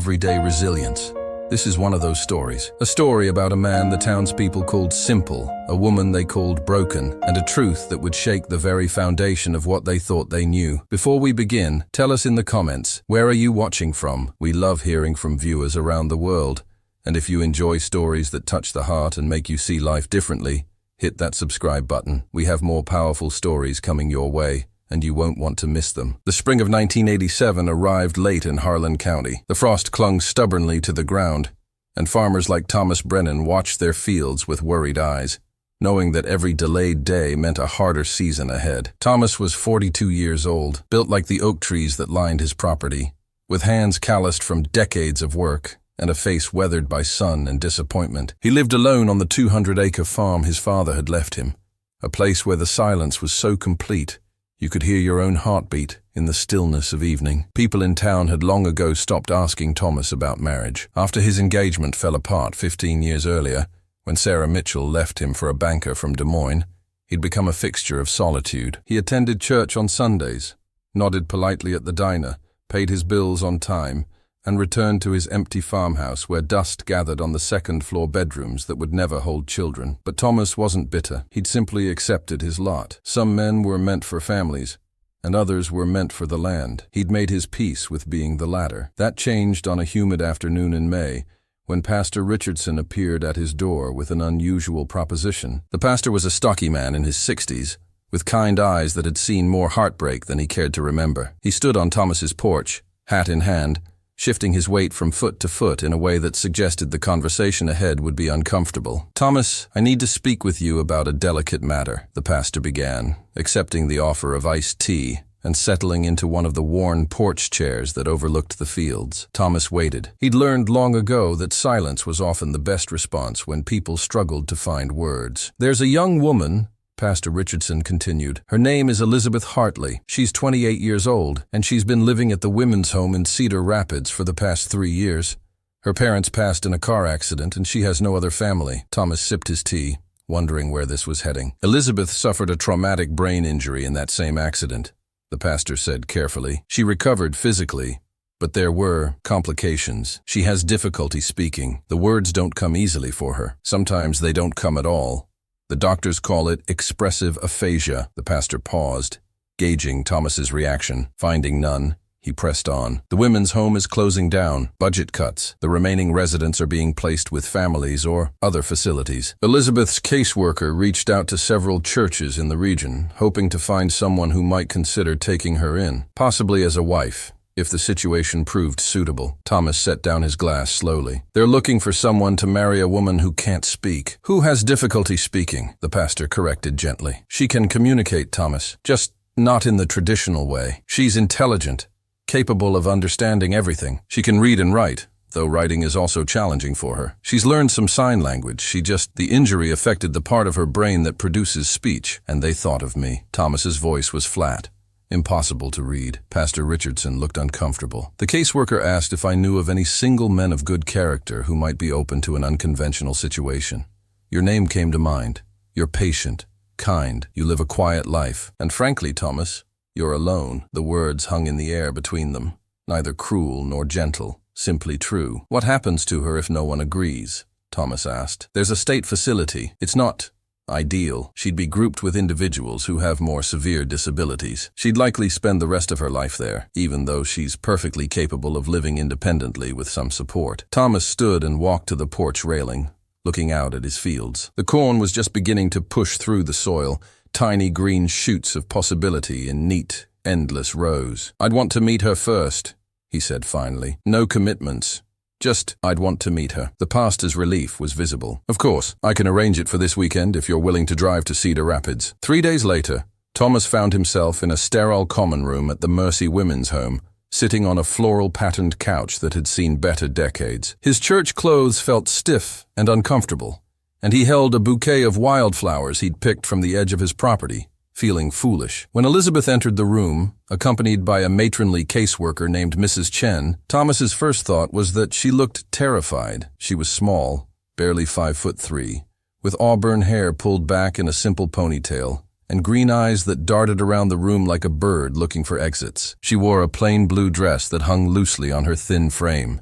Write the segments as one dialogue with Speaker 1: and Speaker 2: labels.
Speaker 1: everyday resilience. This is one of those stories. A story about a man the townspeople called simple, a woman they called broken, and a truth that would shake the very foundation of what they thought they knew. Before we begin, tell us in the comments, where are you watching from? We love hearing from viewers around the world. And if you enjoy stories that touch the heart and make you see life differently, hit that subscribe button. We have more powerful stories coming your way, and you won't want to miss them. The spring of 1987 arrived late in Harlan County. The frost clung stubbornly to the ground, and farmers like Thomas Brennan watched their fields with worried eyes, knowing that every delayed day meant a harder season ahead. Thomas was 42 years old, built like the oak trees that lined his property, with hands calloused from decades of work and a face weathered by sun and disappointment. He lived alone on the 200-acre farm his father had left him, a place where the silence was so complete you could hear your own heartbeat in the stillness of evening. People in town had long ago stopped asking Thomas about marriage. After his engagement fell apart 15 years earlier, when Sarah Mitchell left him for a banker from Des Moines, he'd become a fixture of solitude. He attended church on Sundays, nodded politely at the diner, paid his bills on time, and returned to his empty farmhouse where dust gathered on the second-floor bedrooms that would never hold children. But Thomas wasn't bitter. He'd simply accepted his lot. Some men were meant for families, and others were meant for the land. He'd made his peace with being the latter. That changed on a humid afternoon in May, when Pastor Richardson appeared at his door with an unusual proposition. The pastor was a stocky man in his 60s, with kind eyes that had seen more heartbreak than he cared to remember. He stood on Thomas's porch, hat in hand, shifting his weight from foot to foot in a way that suggested the conversation ahead would be uncomfortable. "Thomas, I need to speak with you about a delicate matter," the pastor began, accepting the offer of iced tea and settling into one of the worn porch chairs that overlooked the fields. Thomas waited. He'd learned long ago that silence was often the best response when people struggled to find words. "There's a young woman," Pastor Richardson continued. "Her name is Elizabeth Hartley. She's 28 years old, and she's been living at the women's home in Cedar Rapids for the past 3 years. Her parents passed in a car accident, and she has no other family." Thomas sipped his tea, wondering where this was heading. "Elizabeth suffered a traumatic brain injury in that same accident," the pastor said carefully. "She recovered physically, but there were complications. She has difficulty speaking. The words don't come easily for her. Sometimes they don't come at all. The doctors call it expressive aphasia." The pastor paused, gauging Thomas's reaction. Finding none, he pressed on. "The women's home is closing down. Budget cuts. The remaining residents are being placed with families or other facilities." Elizabeth's caseworker reached out to several churches in the region, hoping to find someone who might consider taking her in, possibly as a wife, if the situation proved suitable. Thomas set down his glass slowly. "They're looking for someone to marry a woman who can't speak." "Who has difficulty speaking?" the pastor corrected gently. "She can communicate, Thomas, just not in the traditional way. She's intelligent, capable of understanding everything. She can read and write, though writing is also challenging for her. She's learned some sign language. The injury affected the part of her brain that produces speech, and they thought of me." Thomas's voice was flat, impossible to read. Pastor Richardson looked uncomfortable. "The caseworker asked if I knew of any single men of good character who might be open to an unconventional situation. Your name came to mind. You're patient, kind, you live a quiet life. And frankly, Thomas, you're alone." The words hung in the air between them, neither cruel nor gentle, simply true. "What happens to her if no one agrees?" Thomas asked. "There's a state facility. It's not ideal. She'd be grouped with individuals who have more severe disabilities. She'd likely spend the rest of her life there, even though she's perfectly capable of living independently with some support." Thomas stood and walked to the porch railing, looking out at his fields. The corn was just beginning to push through the soil, tiny green shoots of possibility in neat, endless rows. "I'd want to meet her first," he said finally. "No commitments. Just, I'd want to meet her." The pastor's relief was visible. "Of course, I can arrange it for this weekend if you're willing to drive to Cedar Rapids." 3 days later, Thomas found himself in a sterile common room at the Mercy Women's Home, sitting on a floral-patterned couch that had seen better decades. His church clothes felt stiff and uncomfortable, and he held a bouquet of wildflowers he'd picked from the edge of his property, feeling foolish. When Elizabeth entered the room, accompanied by a matronly caseworker named Mrs. Chen, Thomas's first thought was that she looked terrified. She was small, barely 5'3", with auburn hair pulled back in a simple ponytail, and green eyes that darted around the room like a bird looking for exits. She wore a plain blue dress that hung loosely on her thin frame,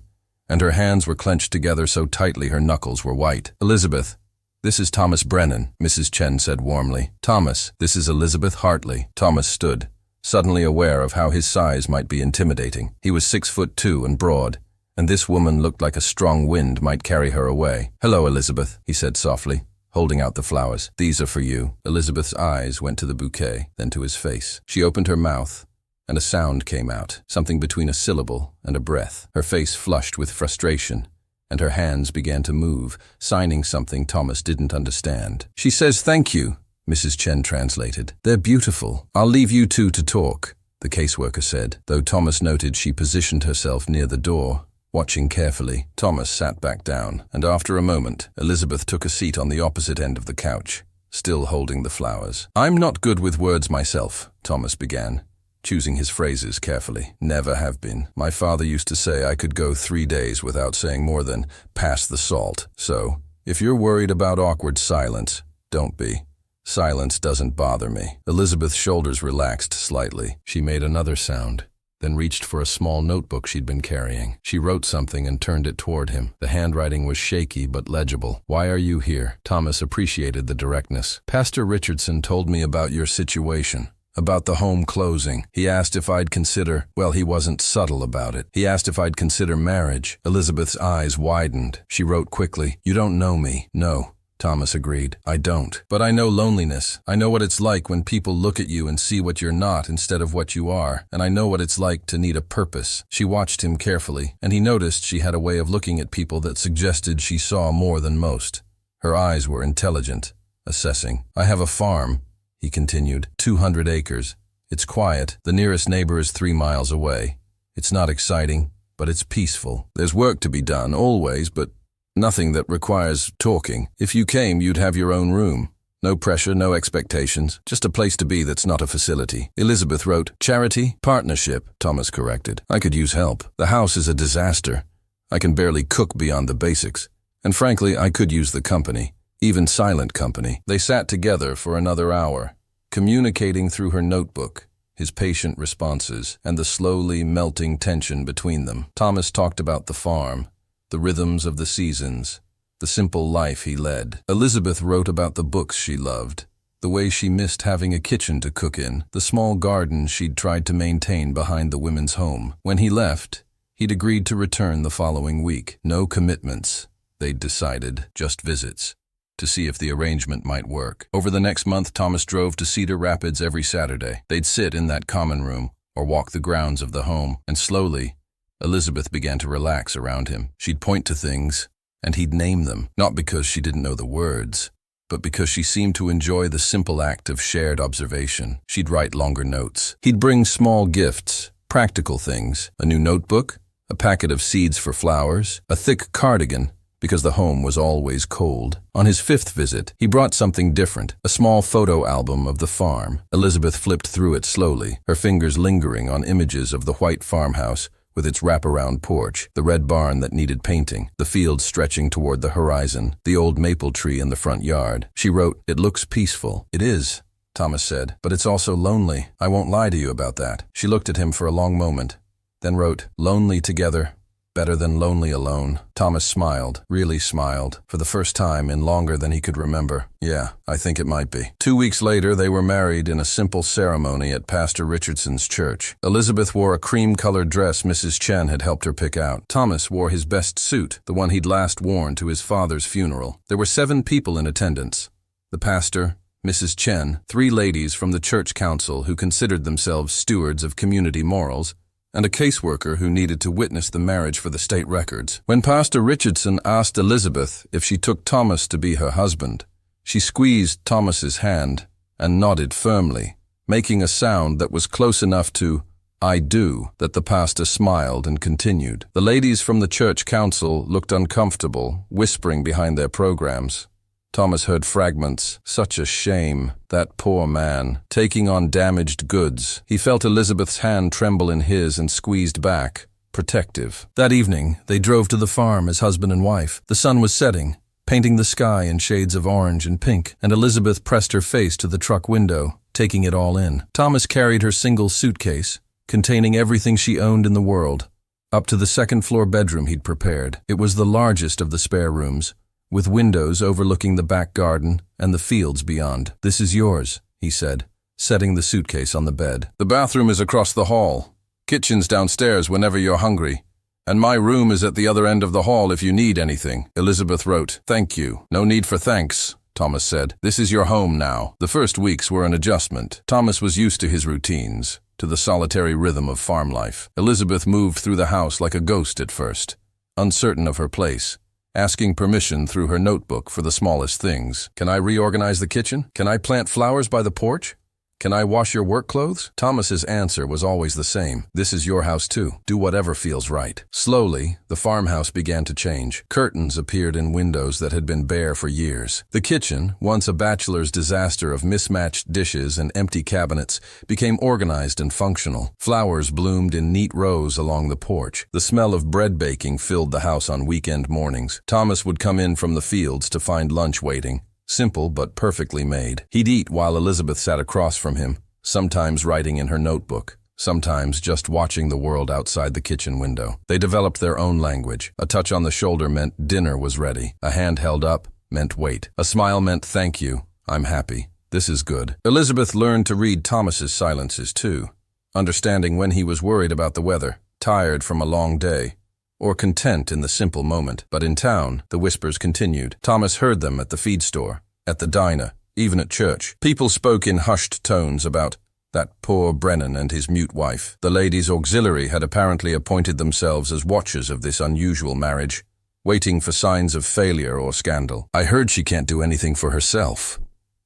Speaker 1: and her hands were clenched together so tightly her knuckles were white. "Elizabeth, this is Thomas Brennan," Mrs. Chen said warmly. "Thomas, this is Elizabeth Hartley." Thomas stood, suddenly aware of how his size might be intimidating. He was 6'2" and broad, and this woman looked like a strong wind might carry her away. "Hello, Elizabeth," he said softly, holding out the flowers. "These are for you." Elizabeth's eyes went to the bouquet, then to his face. She opened her mouth, and a sound came out, something between a syllable and a breath. Her face flushed with frustration, and her hands began to move, signing something Thomas didn't understand. "She says thank you," Mrs. Chen translated. "They're beautiful. I'll leave you two to talk," the caseworker said, though Thomas noted she positioned herself near the door, watching carefully. Thomas sat back down, and after a moment, Elizabeth took a seat on the opposite end of the couch, still holding the flowers. "I'm not good with words myself," Thomas began, choosing his phrases carefully. "Never have been. My father used to say I could go 3 days without saying more than, 'pass the salt.' So, if you're worried about awkward silence, don't be. Silence doesn't bother me." Elizabeth's shoulders relaxed slightly. She made another sound, then reached for a small notebook she'd been carrying. She wrote something and turned it toward him. The handwriting was shaky but legible. "Why are you here?" Thomas appreciated the directness. "Pastor Richardson told me about your situation. About the home closing. He asked if I'd consider, well, he wasn't subtle about it. He asked if I'd consider marriage." Elizabeth's eyes widened. She wrote quickly, "You don't know me." "No," Thomas agreed. "I don't. But I know loneliness. I know what it's like when people look at you and see what you're not instead of what you are. And I know what it's like to need a purpose." She watched him carefully, and he noticed she had a way of looking at people that suggested she saw more than most. Her eyes were intelligent, assessing. "I have a farm," he continued, 200 acres. "It's quiet. The nearest neighbor is 3 miles away. It's not exciting, but it's peaceful. There's work to be done, always, but nothing that requires talking. If you came, you'd have your own room. No pressure, no expectations. Just a place to be that's not a facility." Elizabeth wrote, "Charity? Partnership," Thomas corrected. "I could use help. The house is a disaster. I can barely cook beyond the basics. And frankly, I could use the company. Even silent company." They sat together for another hour, communicating through her notebook, his patient responses, and the slowly melting tension between them. Thomas talked about the farm, the rhythms of the seasons, the simple life he led. Elizabeth wrote about the books she loved, the way she missed having a kitchen to cook in, the small garden she'd tried to maintain behind the women's home. When he left, he'd agreed to return the following week. No commitments, they'd decided, just visits, to see if the arrangement might work. Over the next month, Thomas drove to Cedar Rapids every Saturday. They'd sit in that common room or walk the grounds of the home, and slowly, Elizabeth began to relax around him. She'd point to things, and he'd name them, not because she didn't know the words, but because she seemed to enjoy the simple act of shared observation. She'd write longer notes. He'd bring small gifts, practical things, a new notebook, a packet of seeds for flowers, a thick cardigan, because the home was always cold. On his 5th visit, he brought something different, a small photo album of the farm. Elizabeth flipped through it slowly, her fingers lingering on images of the white farmhouse with its wraparound porch, the red barn that needed painting, the fields stretching toward the horizon, the old maple tree in the front yard. She wrote, "It looks peaceful." "It is," Thomas said, "but it's also lonely. I won't lie to you about that." She looked at him for a long moment, then wrote, "Lonely together, better than lonely alone." Thomas smiled, really smiled, for the first time in longer than he could remember. "Yeah, I think it might be." 2 weeks later, they were married in a simple ceremony at Pastor Richardson's church. Elizabeth wore a cream-colored dress Mrs. Chen had helped her pick out. Thomas wore his best suit, the one he'd last worn to his father's funeral. There were 7 people in attendance. The pastor, Mrs. Chen, 3 ladies from the church council who considered themselves stewards of community morals, and a caseworker who needed to witness the marriage for the state records. When Pastor Richardson asked Elizabeth if she took Thomas to be her husband, she squeezed Thomas's hand and nodded firmly, making a sound that was close enough to "I do" that the pastor smiled and continued. The ladies from the church council looked uncomfortable, whispering behind their programs. Thomas heard fragments. Such a shame. That poor man, taking on damaged goods. He felt Elizabeth's hand tremble in his and squeezed back, protective. That evening, they drove to the farm as husband and wife. The sun was setting, painting the sky in shades of orange and pink, and Elizabeth pressed her face to the truck window, taking it all in. Thomas carried her single suitcase, containing everything she owned in the world, up to the second-floor bedroom he'd prepared. It was the largest of the spare rooms, with windows overlooking the back garden and the fields beyond. "This is yours," he said, setting the suitcase on the bed. "The bathroom is across the hall. Kitchen's downstairs whenever you're hungry. And my room is at the other end of the hall if you need anything." Elizabeth wrote, "Thank you. No need for thanks," Thomas said. "This is your home now." The first weeks were an adjustment. Thomas was used to his routines, to the solitary rhythm of farm life. Elizabeth moved through the house like a ghost at first, uncertain of her place, asking permission through her notebook for the smallest things. "Can I reorganize the kitchen? Can I plant flowers by the porch? Can I wash your work clothes?" Thomas's answer was always the same. "This is your house too. Do whatever feels right." Slowly, the farmhouse began to change. Curtains appeared in windows that had been bare for years. The kitchen, once a bachelor's disaster of mismatched dishes and empty cabinets, became organized and functional. Flowers bloomed in neat rows along the porch. The smell of bread baking filled the house on weekend mornings. Thomas would come in from the fields to find lunch waiting. Simple but perfectly made. He'd eat while Elizabeth sat across from him, sometimes writing in her notebook, sometimes just watching the world outside the kitchen window. They developed their own language. A touch on the shoulder meant dinner was ready. A hand held up meant wait. A smile meant thank you, I'm happy, this is good. Elizabeth learned to read Thomas's silences too, understanding when he was worried about the weather, tired from a long day, or content in the simple moment. But in town, the whispers continued. Thomas heard them at the feed store, at the diner, even at church. People spoke in hushed tones about that poor Brennan and his mute wife. The ladies' auxiliary had apparently appointed themselves as watchers of this unusual marriage, waiting for signs of failure or scandal. "I heard she can't do anything for herself,"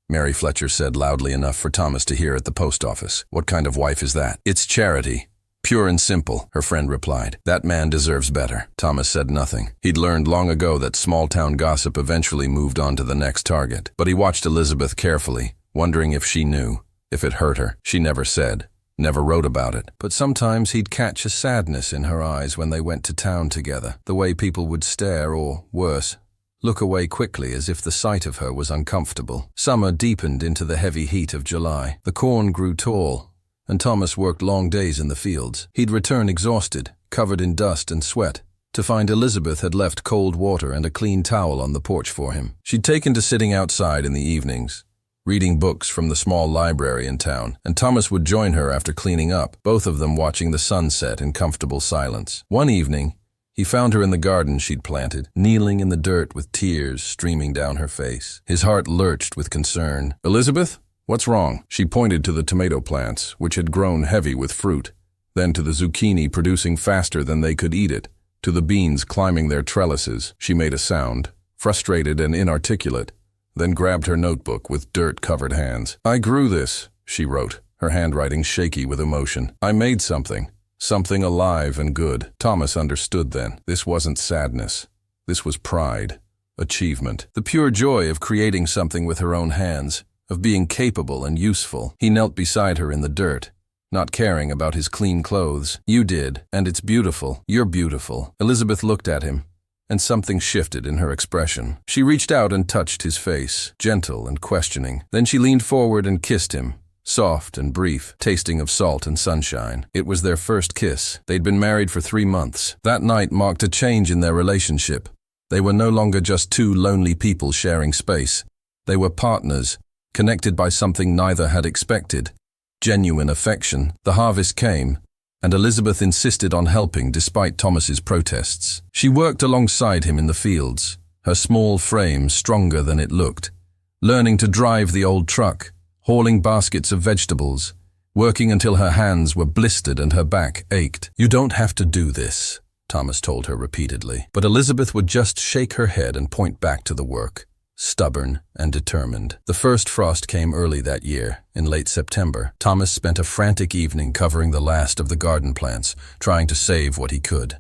Speaker 1: Mary Fletcher said loudly enough for Thomas to hear at the post office. "What kind of wife is that?" "It's charity. Pure and simple," her friend replied. "That man deserves better." Thomas said nothing. He'd learned long ago that small-town gossip eventually moved on to the next target. But he watched Elizabeth carefully, wondering if she knew, if it hurt her. She never said, never wrote about it. But sometimes he'd catch a sadness in her eyes when they went to town together, the way people would stare or, worse, look away quickly as if the sight of her was uncomfortable. Summer deepened into the heavy heat of July. The corn grew tall, and Thomas worked long days in the fields. He'd return exhausted, covered in dust and sweat, to find Elizabeth had left cold water and a clean towel on the porch for him. She'd taken to sitting outside in the evenings, reading books from the small library in town, and Thomas would join her after cleaning up, both of them watching the sunset in comfortable silence. One evening, he found her in the garden she'd planted, kneeling in the dirt with tears streaming down her face. His heart lurched with concern. "Elizabeth? What's wrong?" She pointed to the tomato plants, which had grown heavy with fruit, then to the zucchini producing faster than they could eat it, to the beans climbing their trellises. She made a sound, frustrated and inarticulate, then grabbed her notebook with dirt-covered hands. "I grew this," she wrote, her handwriting shaky with emotion. "I made something alive and good." Thomas understood then. This wasn't sadness. This was pride, achievement, the pure joy of creating something with her own hands, of being capable and useful. He knelt beside her in the dirt, not caring about his clean clothes. "You did, and it's beautiful. You're beautiful." Elizabeth looked at him, and something shifted in her expression. She reached out and touched his face, gentle and questioning. Then she leaned forward and kissed him, soft and brief, tasting of salt and sunshine. It was their first kiss. They'd been married for 3 months. That night marked a change in their relationship. They were no longer just two lonely people sharing space. They were partners, connected by something neither had expected, genuine affection. The harvest came, and Elizabeth insisted on helping despite Thomas's protests. She worked alongside him in the fields, her small frame stronger than it looked, learning to drive the old truck, hauling baskets of vegetables, working until her hands were blistered and her back ached. "You don't have to do this," Thomas told her repeatedly. But Elizabeth would just shake her head and point back to the work, stubborn and determined. The first frost came early that year, in late September. Thomas spent a frantic evening covering the last of the garden plants, trying to save what he could.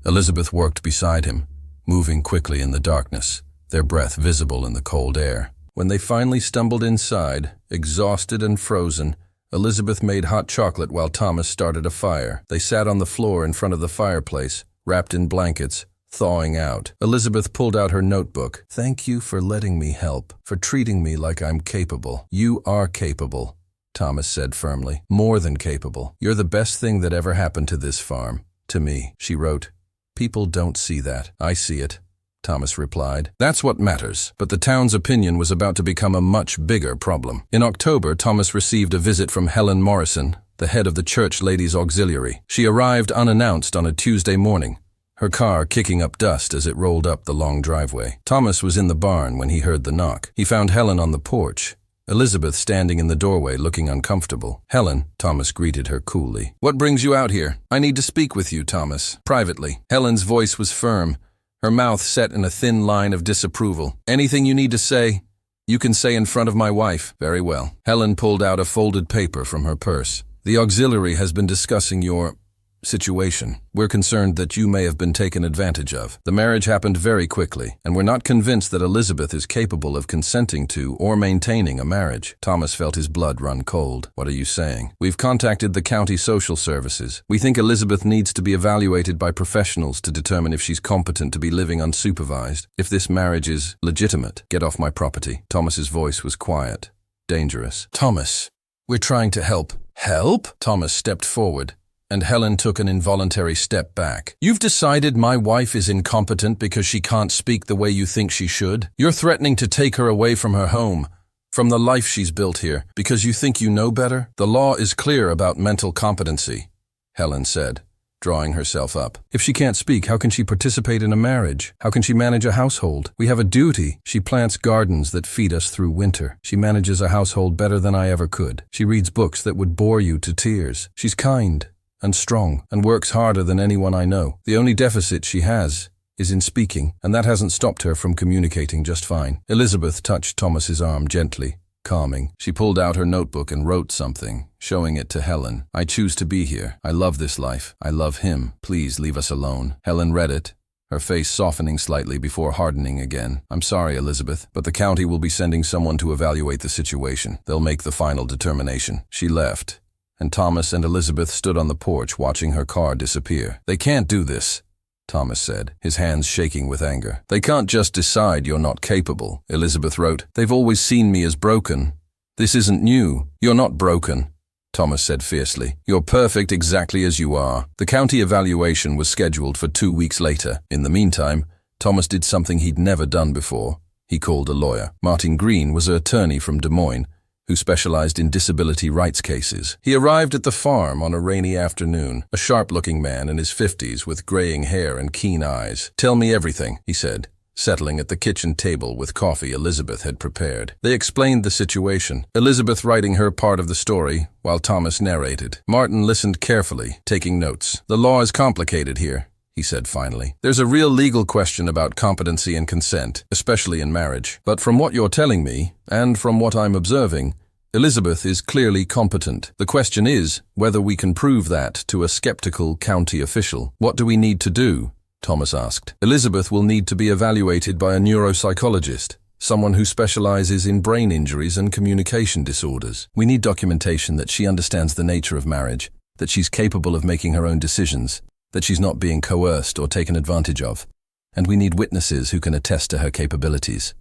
Speaker 1: Elizabeth worked beside him, moving quickly in the darkness, their breath visible in the cold air. When they finally stumbled inside, exhausted and frozen, Elizabeth made hot chocolate while Thomas started a fire. They sat on the floor in front of the fireplace, wrapped in blankets, thawing out. Elizabeth pulled out her notebook. "Thank you for letting me help, for treating me like I'm capable." "You are capable," Thomas said firmly. "More than capable. You're the best thing that ever happened to this farm. To me, she wrote. People don't see that. I see it, Thomas replied. That's what matters. But the town's opinion was about to become a much bigger problem. In October, Thomas received a visit from Helen Morrison, the head of the Church Ladies' Auxiliary. She arrived unannounced on a Tuesday morning, her car kicking up dust as it rolled up the long driveway. Thomas was in the barn when he heard the knock. He found Helen on the porch, Elizabeth standing in the doorway looking uncomfortable. Helen, Thomas greeted her coolly. What brings you out here? I need to speak with you, Thomas. Privately. Helen's voice was firm, her mouth set in a thin line of disapproval. Anything you need to say, you can say in front of my wife. Very well. Helen pulled out a folded paper from her purse. The auxiliary has been discussing your situation. We're concerned that you may have been taken advantage of. The marriage happened very quickly, and we're not convinced that Elizabeth is capable of consenting to or maintaining a marriage. Thomas felt his blood run cold. What are you saying? We've contacted the county social services. We think Elizabeth needs to be evaluated by professionals to determine if she's competent to be living unsupervised. If this marriage is legitimate, get off my property. Thomas's voice was quiet, dangerous. Thomas, we're trying to help. Help? Thomas stepped forward, and Helen took an involuntary step back. You've decided my wife is incompetent because she can't speak the way you think she should? You're threatening to take her away from her home, from the life she's built here, because you think you know better? The law is clear about mental competency, Helen said, drawing herself up. If she can't speak, how can she participate in a marriage? How can she manage a household? We have a duty. She plants gardens that feed us through winter. She manages a household better than I ever could. She reads books that would bore you to tears. She's kind and strong, and works harder than anyone I know. The only deficit she has is in speaking, and that hasn't stopped her from communicating just fine. Elizabeth touched Thomas's arm gently, calming. She pulled out her notebook and wrote something, showing it to Helen. I choose to be here. I love this life. I love him. Please leave us alone. Helen read it, her face softening slightly before hardening again. I'm sorry, Elizabeth, but the county will be sending someone to evaluate the situation. They'll make the final determination. She left, and Thomas and Elizabeth stood on the porch watching her car disappear. They can't do this, Thomas said, his hands shaking with anger. They can't just decide you're not capable, Elizabeth wrote. They've always seen me as broken. This isn't new. You're not broken, Thomas said fiercely. You're perfect exactly as you are. The county evaluation was scheduled for 2 weeks later. In the meantime, Thomas did something he'd never done before. He called a lawyer. Martin Green was an attorney from Des Moines, who specialized in disability rights cases. He arrived at the farm on a rainy afternoon, a sharp-looking man in his 50s with graying hair and keen eyes. Tell me everything, he said, settling at the kitchen table with coffee Elizabeth had prepared. They explained the situation, Elizabeth writing her part of the story while Thomas narrated. Martin listened carefully, taking notes. The law is complicated here, he said finally. There's a real legal question about competency and consent, especially in marriage. But from what you're telling me, and from what I'm observing, Elizabeth is clearly competent. The question is whether we can prove that to a skeptical county official. What do we need to do? Thomas asked. Elizabeth will need to be evaluated by a neuropsychologist, someone who specializes in brain injuries and communication disorders. We need documentation that she understands the nature of marriage, that she's capable of making her own decisions, that she's not being coerced or taken advantage of, and we need witnesses who can attest to her capabilities.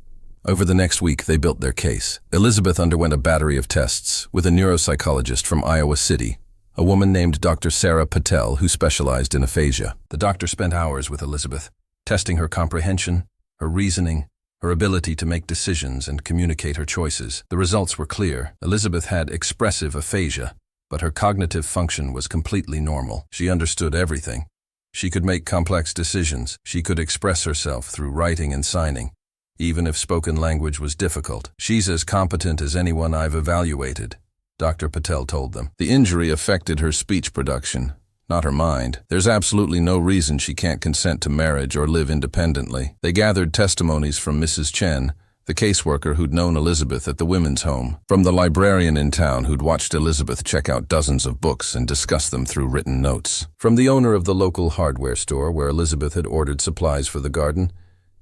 Speaker 1: Over the next week, they built their case. Elizabeth underwent a battery of tests with a neuropsychologist from Iowa City, a woman named Dr. Sarah Patel who specialized in aphasia. The doctor spent hours with Elizabeth, testing her comprehension, her reasoning, her ability to make decisions and communicate her choices. The results were clear. Elizabeth had expressive aphasia, but her cognitive function was completely normal. She understood everything. She could make complex decisions. She could express herself through writing and signing, even if spoken language was difficult. She's as competent as anyone I've evaluated, Dr. Patel told them. The injury affected her speech production, not her mind. There's absolutely no reason she can't consent to marriage or live independently. They gathered testimonies from Mrs. Chen, the caseworker who'd known Elizabeth at the women's home, from the librarian in town who'd watched Elizabeth check out dozens of books and discuss them through written notes, from the owner of the local hardware store where Elizabeth had ordered supplies for the garden,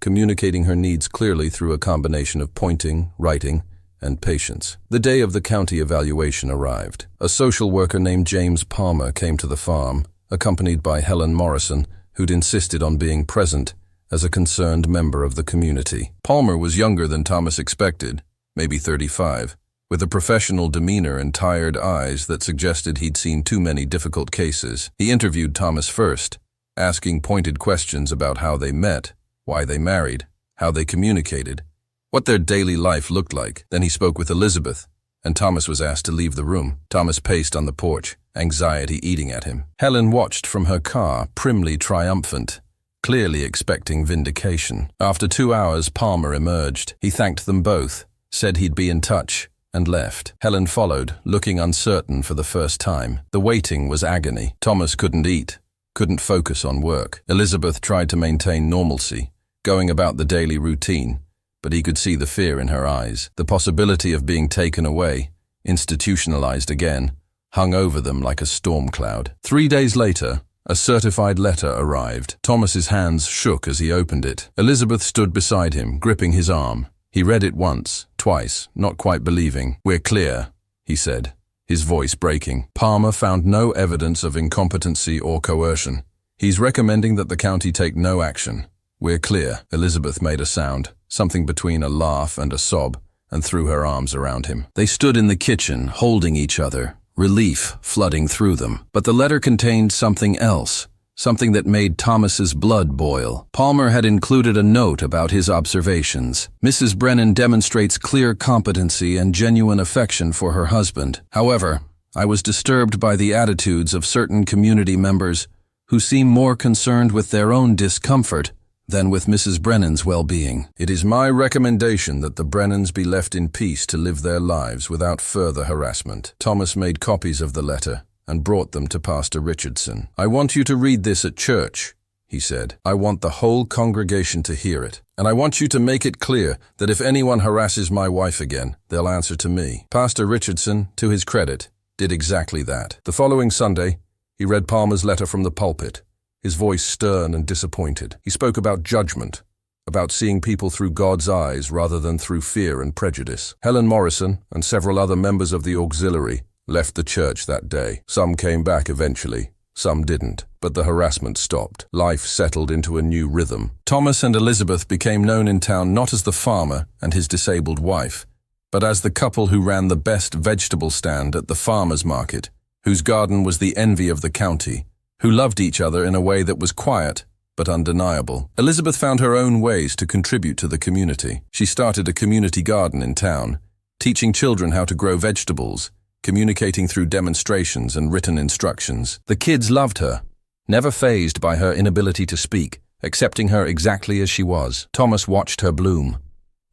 Speaker 1: communicating her needs clearly through a combination of pointing, writing, and patience. The day of the county evaluation arrived. A social worker named James Palmer came to the farm, accompanied by Helen Morrison, who'd insisted on being present as a concerned member of the community. Palmer was younger than Thomas expected, maybe 35, with a professional demeanor and tired eyes that suggested he'd seen too many difficult cases. He interviewed Thomas first, asking pointed questions about how they met, why they married, how they communicated, what their daily life looked like. Then he spoke with Elizabeth, and Thomas was asked to leave the room. Thomas paced on the porch, anxiety eating at him. Helen watched from her car, primly triumphant, clearly expecting vindication. After 2 hours, Palmer emerged. He thanked them both, said he'd be in touch, and left. Helen followed, looking uncertain for the first time. The waiting was agony. Thomas couldn't eat, couldn't focus on work. Elizabeth tried to maintain normalcy, going about the daily routine, but he could see the fear in her eyes. The possibility of being taken away, institutionalized again, hung over them like a storm cloud. 3 days later, a certified letter arrived. Thomas's hands shook as he opened it. Elizabeth stood beside him, gripping his arm. He read it once, twice, not quite believing. "We're clear," he said, his voice breaking. "Palmer found no evidence of incompetency or coercion. He's recommending that the county take no action. We're clear." Elizabeth made a sound, something between a laugh and a sob, and threw her arms around him. They stood in the kitchen, holding each other, relief flooding through them. But the letter contained something else, something that made Thomas's blood boil. Palmer had included a note about his observations. "Mrs. Brennan demonstrates clear competency and genuine affection for her husband. However, I was disturbed by the attitudes of certain community members who seem more concerned with their own discomfort than with Mrs. Brennan's well-being. It is my recommendation that the Brennans be left in peace to live their lives without further harassment." Thomas made copies of the letter and brought them to Pastor Richardson. "I want you to read this at church," he said. "I want the whole congregation to hear it. And I want you to make it clear that if anyone harasses my wife again, they'll answer to me." Pastor Richardson, to his credit, did exactly that. The following Sunday, he read Palmer's letter from the pulpit, his voice stern and disappointed. He spoke about judgment, about seeing people through God's eyes rather than through fear and prejudice. Helen Morrison and several other members of the auxiliary left the church that day. Some came back eventually, some didn't, but the harassment stopped. Life settled into a new rhythm. Thomas and Elizabeth became known in town not as the farmer and his disabled wife, but as the couple who ran the best vegetable stand at the farmer's market, whose garden was the envy of the county, who loved each other in a way that was quiet but undeniable. Elizabeth found her own ways to contribute to the community. She started a community garden in town, teaching children how to grow vegetables, communicating through demonstrations and written instructions. The kids loved her, never fazed by her inability to speak, accepting her exactly as she was. Thomas watched her bloom.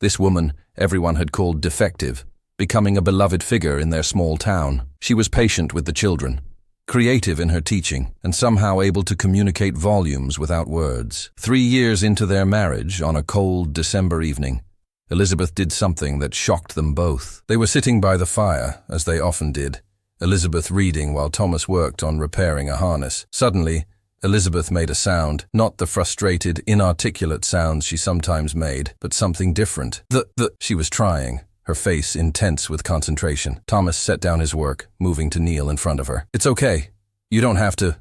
Speaker 1: This woman everyone had called defective, becoming a beloved figure in their small town. She was patient with the children, creative in her teaching, and somehow able to communicate volumes without words. 3 years into their marriage, on a cold December evening, Elizabeth did something that shocked them both. They were sitting by the fire, as they often did, Elizabeth reading while Thomas worked on repairing a harness. Suddenly, Elizabeth made a sound, not the frustrated, inarticulate sounds she sometimes made, but something different. She was trying, her face intense with concentration. Thomas set down his work, moving to kneel in front of her. "It's okay. You don't have to."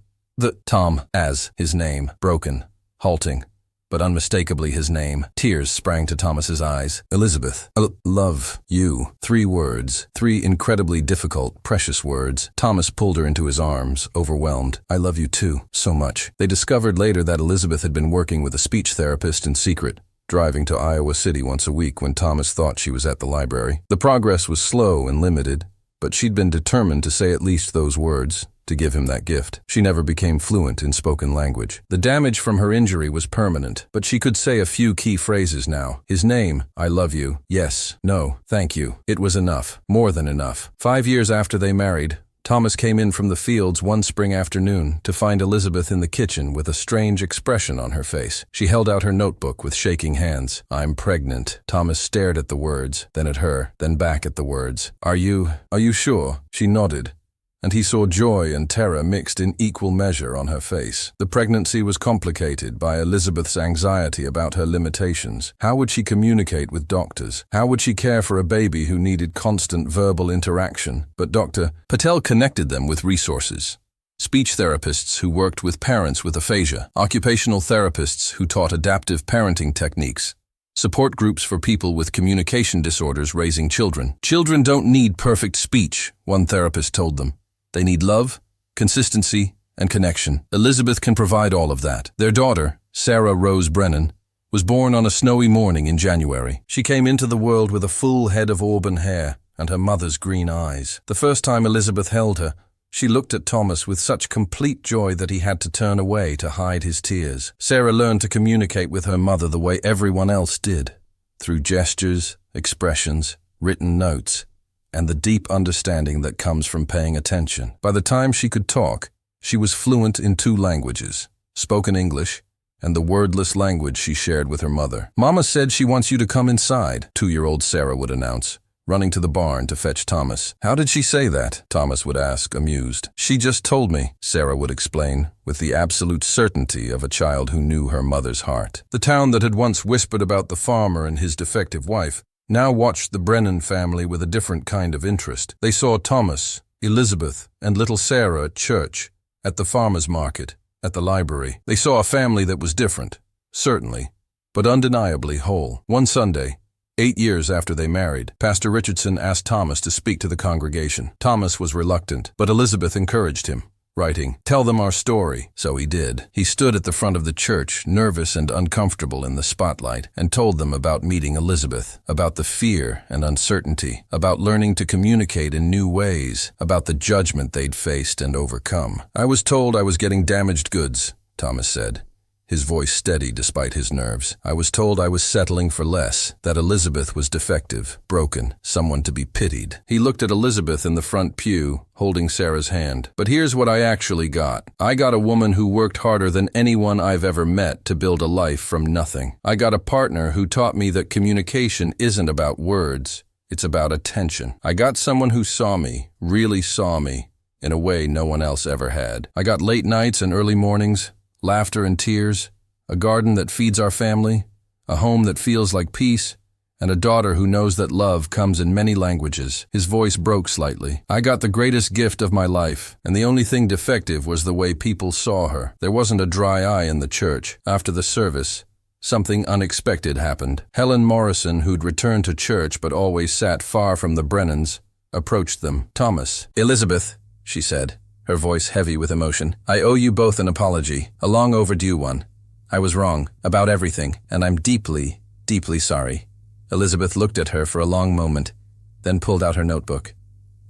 Speaker 1: Tom, as his name, broken, halting, but unmistakably his name. Tears sprang to Thomas's eyes. "Elizabeth, I love you." 3 words, 3 incredibly difficult, precious words. Thomas pulled her into his arms, overwhelmed. "I love you too, so much." They discovered later that Elizabeth had been working with a speech therapist in secret, driving to Iowa City once a week when Thomas thought she was at the library. The progress was slow and limited, but she'd been determined to say at least those words, to give him that gift. She never became fluent in spoken language. The damage from her injury was permanent, but she could say a few key phrases now. His name, "I love you," "yes," "no," "thank you." It was enough, more than enough. 5 years after they married, Thomas came in from the fields one spring afternoon to find Elizabeth in the kitchen with a strange expression on her face. She held out her notebook with shaking hands. "I'm pregnant." Thomas stared at the words, then at her, then back at the words. Are you sure?" She nodded, and he saw joy and terror mixed in equal measure on her face. The pregnancy was complicated by Elizabeth's anxiety about her limitations. How would she communicate with doctors? How would she care for a baby who needed constant verbal interaction? But Dr. Patel connected them with resources. Speech therapists who worked with parents with aphasia, occupational therapists who taught adaptive parenting techniques, support groups for people with communication disorders raising children. Children don't need perfect speech, one therapist told them. They need love, consistency, and connection. Elizabeth can provide all of that. Their daughter, Sarah Rose Brennan, was born on a snowy morning in January. She came into the world with a full head of auburn hair and her mother's green eyes. The first time Elizabeth held her, she looked at Thomas with such complete joy that he had to turn away to hide his tears. Sarah learned to communicate with her mother the way everyone else did, through gestures, expressions, written notes, and the deep understanding that comes from paying attention. By the time she could talk, she was fluent in 2 languages, spoken English, and the wordless language she shared with her mother. "Mama said she wants you to come inside," 2-year-old Sarah would announce, running to the barn to fetch Thomas. "How did she say that?" Thomas would ask, amused. "She just told me," Sarah would explain, with the absolute certainty of a child who knew her mother's heart. The town that had once whispered about the farmer and his defective wife now watched the Brennan family with a different kind of interest. They saw Thomas, Elizabeth, and little Sarah at church, at the farmer's market, at the library. They saw a family that was different, certainly, but undeniably whole. One Sunday, 8 years after they married, Pastor Richardson asked Thomas to speak to the congregation. Thomas was reluctant, but Elizabeth encouraged him, writing, "Tell them our story." So he did. He stood at the front of the church, nervous and uncomfortable in the spotlight, and told them about meeting Elizabeth, about the fear and uncertainty, about learning to communicate in new ways, about the judgment they'd faced and overcome. "I was told I was getting damaged goods," Thomas said, his voice steady despite his nerves. "I was told I was settling for less, that Elizabeth was defective, broken, someone to be pitied." He looked at Elizabeth in the front pew, holding Sarah's hand. "But here's what I actually got. I got a woman who worked harder than anyone I've ever met to build a life from nothing. I got a partner who taught me that communication isn't about words, it's about attention. I got someone who saw me, really saw me, in a way no one else ever had. I got late nights and early mornings, laughter and tears, a garden that feeds our family, a home that feels like peace, and a daughter who knows that love comes in many languages." His voice broke slightly. "I got the greatest gift of my life, and the only thing defective was the way people saw her. There wasn't a dry eye in the church. After the service, something unexpected happened. Helen Morrison, who'd returned to church but always sat far from the Brennans, approached them. "Thomas, Elizabeth," she said, her voice heavy with emotion, "I owe you both an apology, a long overdue one. I was wrong about everything, and I'm deeply, deeply sorry." Elizabeth looked at her for a long moment, then pulled out her notebook.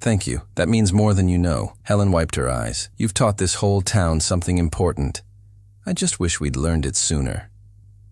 Speaker 1: "Thank you. That means more than you know." Helen wiped her eyes. "You've taught this whole town something important. I just wish we'd learned it sooner."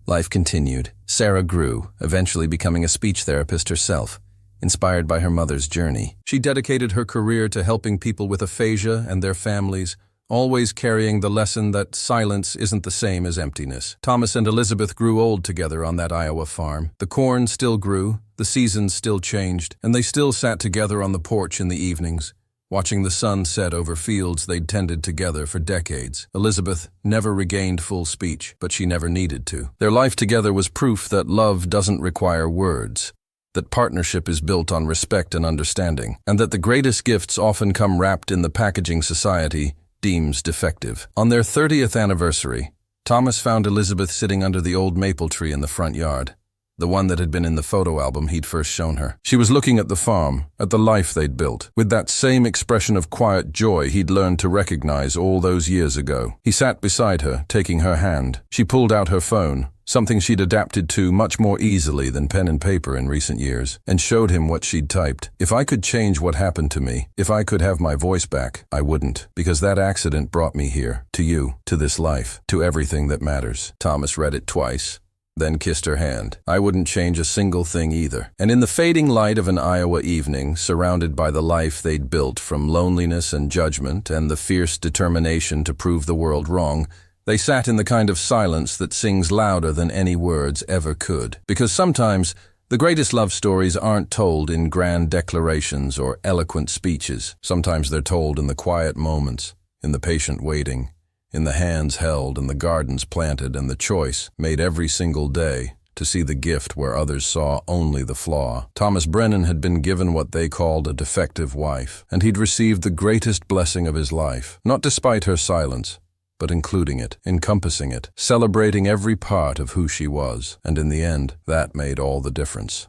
Speaker 1: Life continued. Sarah grew, eventually becoming a speech therapist herself, inspired by her mother's journey. She dedicated her career to helping people with aphasia and their families, always carrying the lesson that silence isn't the same as emptiness. Thomas and Elizabeth grew old together on that Iowa farm. The corn still grew, the seasons still changed, and they still sat together on the porch in the evenings, watching the sun set over fields they'd tended together for decades. Elizabeth never regained full speech, but she never needed to. Their life together was proof that love doesn't require words, that partnership is built on respect and understanding, and that the greatest gifts often come wrapped in the packaging society deems defective. On their 30th anniversary, Thomas found Elizabeth sitting under the old maple tree in the front yard, the one that had been in the photo album he'd first shown her. She was looking at the farm, at the life they'd built, with that same expression of quiet joy he'd learned to recognize all those years ago. He sat beside her, taking her hand. She pulled out her phone, something she'd adapted to much more easily than pen and paper in recent years, and showed him what she'd typed. "If I could change what happened to me, if I could have my voice back, I wouldn't, because that accident brought me here, to you, to this life, to everything that matters." Thomas read it twice, then kissed her hand. "I wouldn't change a single thing either." And in the fading light of an Iowa evening, surrounded by the life they'd built from loneliness and judgment and the fierce determination to prove the world wrong, they sat in the kind of silence that sings louder than any words ever could. Because sometimes the greatest love stories aren't told in grand declarations or eloquent speeches. Sometimes they're told in the quiet moments, in the patient waiting, in the hands held and the gardens planted and the choice made every single day to see the gift where others saw only the flaw. Thomas Brennan had been given what they called a defective wife, and he'd received the greatest blessing of his life, not despite her silence, but including it, encompassing it, celebrating every part of who she was. And in the end, that made all the difference.